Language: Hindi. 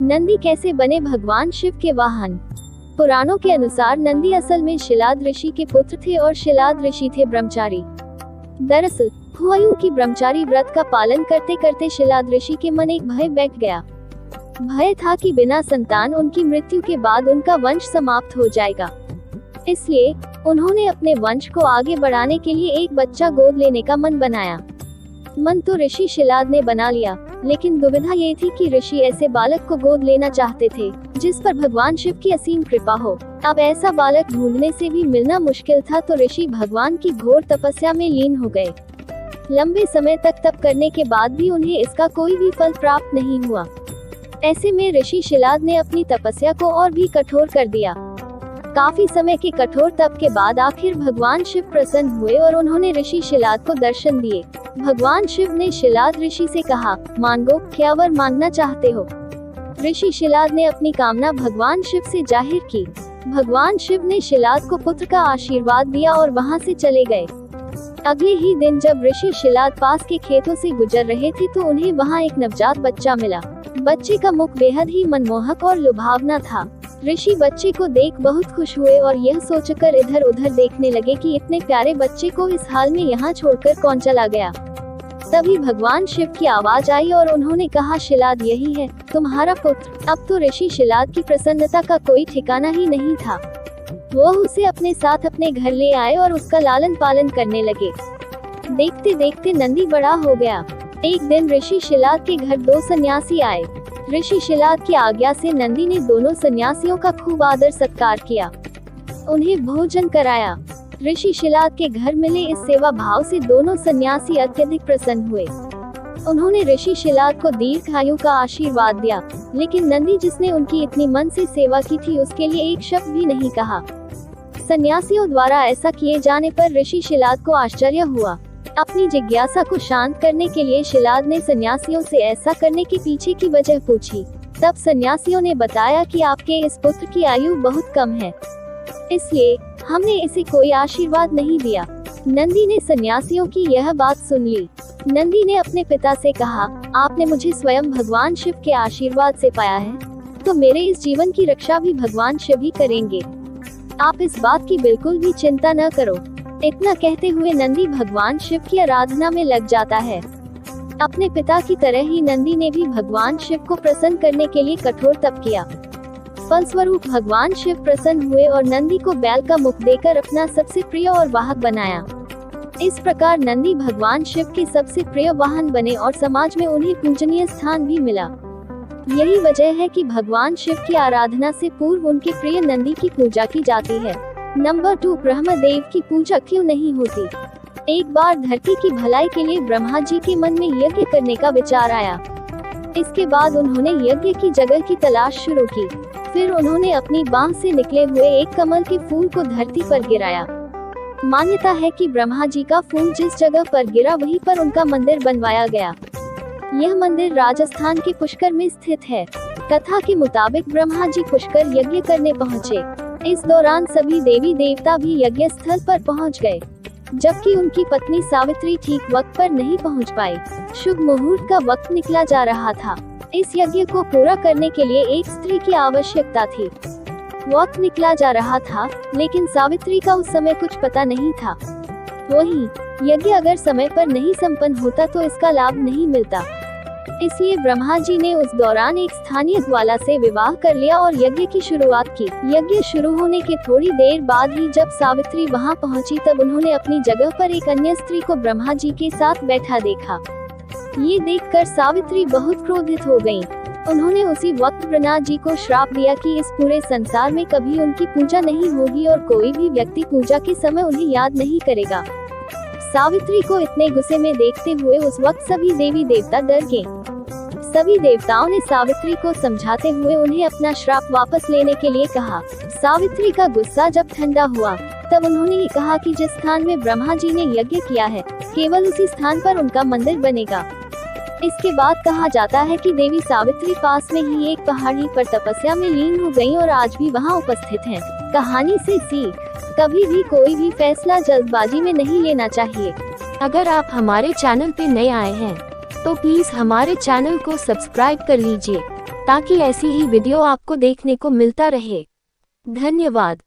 नंदी कैसे बने भगवान शिव के वाहन। पुराणों के अनुसार नंदी असल में शिलाद ऋषि के पुत्र थे और शिलाद ऋषि थे ब्रह्मचारी। दरअसल हुआ यूं कि ब्रह्मचारी व्रत का पालन करते करते शिलाद ऋषि के मन एक भय बैठ गया। भय था कि बिना संतान उनकी मृत्यु के बाद उनका वंश समाप्त हो जाएगा। इसलिए उन्होंने अपने वंश को आगे बढ़ाने के लिए एक बच्चा गोद लेने का मन बनाया। मन तो ऋषि शिलाद ने बना लिया, लेकिन दुविधा ये थी कि ऋषि ऐसे बालक को गोद लेना चाहते थे जिस पर भगवान शिव की असीम कृपा हो। अब ऐसा बालक ढूंढने से भी मिलना मुश्किल था, तो ऋषि भगवान की घोर तपस्या में लीन हो गए। लंबे समय तक तप करने के बाद भी उन्हें इसका कोई भी फल प्राप्त नहीं हुआ। ऐसे में ऋषि शिलाद ने अपनी तपस्या को और भी कठोर कर दिया। काफी समय के कठोर तप के बाद आखिर भगवान शिव प्रसन्न हुए और उन्होंने ऋषि शिलाद को दर्शन दिए। भगवान शिव ने शिलाद ऋषि से कहा, मांगो, क्या वर मांगना चाहते हो। ऋषि शिलाद ने अपनी कामना भगवान शिव से जाहिर की। भगवान शिव ने शिलाद को पुत्र का आशीर्वाद दिया और वहां से चले गए। अगले ही दिन जब ऋषि शिलाद पास के खेतों से गुजर रहे थे तो उन्हें वहां एक नवजात बच्चा मिला। बच्चे का मुख बेहद ही मनमोहक और लुभावना था। ऋषि बच्चे को देख बहुत खुश हुए और यह सोचकर इधर उधर देखने लगे कि इतने प्यारे बच्चे को इस हाल में यहाँ छोड़कर कौन चला गया। तभी भगवान शिव की आवाज आई और उन्होंने कहा, शिलाद यही है तुम्हारा पुत्र। अब तो ऋषि शिलाद की प्रसन्नता का कोई ठिकाना ही नहीं था। वो उसे अपने साथ अपने घर ले आए और उसका लालन पालन करने लगे। देखते देखते नंदी बड़ा हो गया। एक दिन ऋषि शिलाद के घर 2 सन्यासी आए। ऋषि शिलाद की आज्ञा से नंदी ने दोनों सन्यासियों का खूब आदर सत्कार किया, उन्हें भोजन कराया। ऋषि शिलाद के घर मिले इस सेवा भाव से दोनों सन्यासी अत्यधिक प्रसन्न हुए। उन्होंने ऋषि शिलाद को दीर्घायु का आशीर्वाद दिया, लेकिन नंदी जिसने उनकी इतनी मन से सेवा की थी उसके लिए एक शब्द भी नहीं कहा। सन्यासियों द्वारा ऐसा किए जाने पर ऋषि शिलाद को आश्चर्य हुआ। अपनी जिज्ञासा को शांत करने के लिए शिलाद ने सन्यासियों से ऐसा करने के पीछे की वजह पूछी। तब सन्यासियों ने बताया कि आपके इस पुत्र की आयु बहुत कम है, इसलिए हमने इसे कोई आशीर्वाद नहीं दिया। नंदी ने सन्यासियों की यह बात सुन ली। नंदी ने अपने पिता से कहा, आपने मुझे स्वयं भगवान शिव के आशीर्वाद से पाया है, तो मेरे इस जीवन की रक्षा भी भगवान शिव ही करेंगे। आप इस बात की बिल्कुल भी चिंता न करो। इतना कहते हुए नंदी भगवान शिव की आराधना में लग जाता है। अपने पिता की तरह ही नंदी ने भी भगवान शिव को प्रसन्न करने के लिए कठोर तप किया। फलस्वरूप भगवान शिव प्रसन्न हुए और नंदी को बैल का मुख देकर अपना सबसे प्रिय और वाहक बनाया। इस प्रकार नंदी भगवान शिव के सबसे प्रिय वाहन बने और समाज में उन्हें पूजनीय स्थान भी मिला। यही वजह है कि भगवान शिव की आराधना से पूर्व उनके प्रिय नंदी की पूजा की जाती है। नंबर 2, ब्रह्मदेव की पूजा क्यों नहीं होती। एक बार धरती की भलाई के लिए ब्रह्मा जी के मन में यज्ञ करने का विचार आया। इसके बाद उन्होंने यज्ञ की जगह की तलाश शुरू की। फिर उन्होंने अपनी बांह से निकले हुए एक कमल के फूल को धरती पर गिराया। मान्यता है कि ब्रह्मा जी का फूल जिस जगह पर गिरा वहीं पर उनका मंदिर बनवाया गया। यह मंदिर राजस्थान के पुष्कर में स्थित है। कथा के मुताबिक ब्रह्मा जी पुष्कर यज्ञ करने पहुँचे। इस दौरान सभी देवी देवता भी यज्ञ स्थल पर पहुंच गए, जबकि उनकी पत्नी सावित्री ठीक वक्त पर नहीं पहुंच पाई। शुभ मुहूर्त का वक्त निकला जा रहा था। इस यज्ञ को पूरा करने के लिए एक स्त्री की आवश्यकता थी। वक्त निकला जा रहा था, लेकिन सावित्री का उस समय कुछ पता नहीं था। वहीं यज्ञ अगर समय पर नहीं संपन्न होता तो इसका लाभ नहीं मिलता। इसलिए ब्रह्मा जी ने उस दौरान एक स्थानीय ग्वाला से विवाह कर लिया और यज्ञ की शुरुआत की। यज्ञ शुरू होने के थोड़ी देर बाद ही जब सावित्री वहां पहुंची तब उन्होंने अपनी जगह पर एक अन्य स्त्री को ब्रह्मा जी के साथ बैठा देखा। ये देखकर सावित्री बहुत क्रोधित हो गयीं। उन्होंने उसी वक्त ब्रह्मा जी को श्राप दिया कि इस पूरे संसार में कभी उनकी पूजा नहीं होगी और कोई भी व्यक्ति पूजा के समय उन्हें याद नहीं करेगा। सावित्री को इतने गुस्से में देखते हुए उस वक्त सभी देवी देवता डर गए। सभी देवताओं ने सावित्री को समझाते हुए उन्हें अपना श्राप वापस लेने के लिए कहा। सावित्री का गुस्सा जब ठंडा हुआ तब उन्होंने ये कहा कि जिस स्थान में ब्रह्मा जी ने यज्ञ किया है केवल उसी स्थान पर उनका मंदिर बनेगा। इसके बाद कहा जाता है कि देवी सावित्री पास में ही एक पहाड़ी पर तपस्या में लीन हो गयी और आज भी वहां उपस्थित हैं। कहानी से सीख, कभी भी कोई भी फैसला जल्दबाजी में नहीं लेना चाहिए। अगर आप हमारे चैनल पे नए आए हैं तो प्लीज हमारे चैनल को सब्सक्राइब कर लीजिए ताकि ऐसी ही वीडियो आपको देखने को मिलता रहे। धन्यवाद।